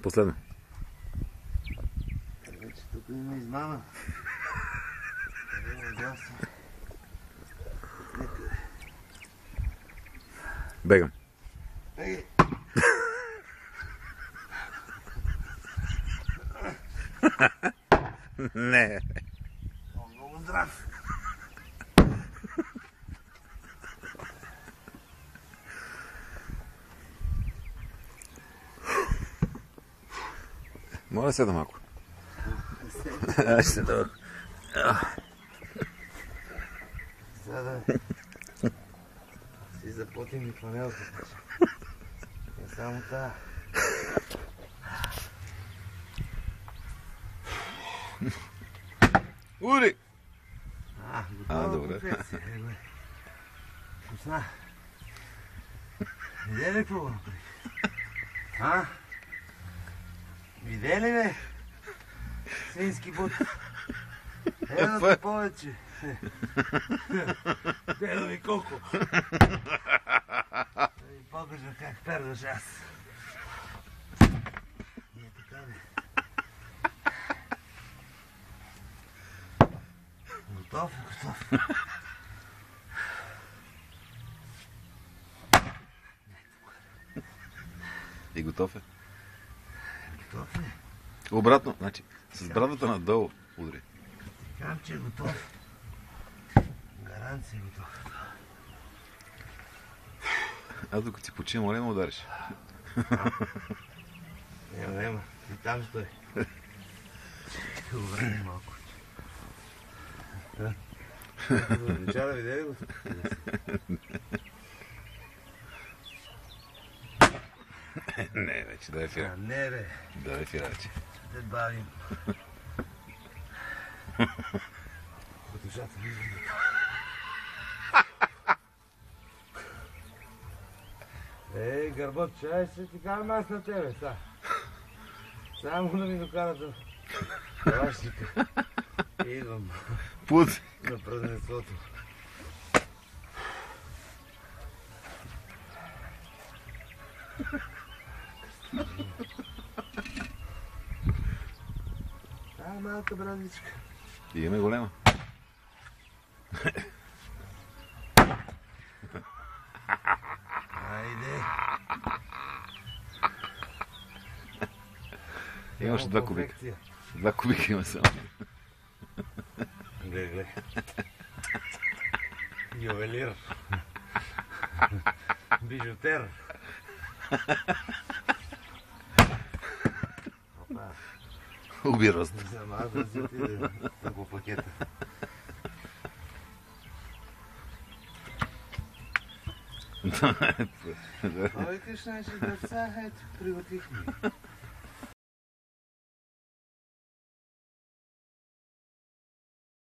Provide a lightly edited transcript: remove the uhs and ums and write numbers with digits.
Последно. Вече тук има измама. Бегам. Бегай. Не. Много здрав. Моля да седа малко. Аз ще седа. Сега да си запотим и фанелата. Не само тази. Ури! Готова добре. конфекция. Вкусна. Видя ли какво го направих? Видя ли бе? Свински бут. Едното повече. Гледа ми колко. Да ви покажа как пердаш аз. И е така бе. Готов е, готов. И готов е. Готов е. Обратно, значи, с брадата надолу удри. Казвам, че е готов. Гаранция е готов. Аз докато си почина, моля да ме удариш. Няма. И там стой. Обрани малко. Вечера видя ли го? Не, вече да е фира. Не бе. Да е фира вече. Ще те бавим. Потушата ми. Гърбот, чай ще ти карам аз на тебе, са. Само да ми докара до калашника. Идвам Пут! на празненството. Малка брадвичка. Имаме голема. Айде. Имаш 2 кубика. 2 кубика има само. Гледай. Ювелир. Бижутер. Уби рост. Аз да си отиде по пакета. Викаш наши деца, ето, приготвихме.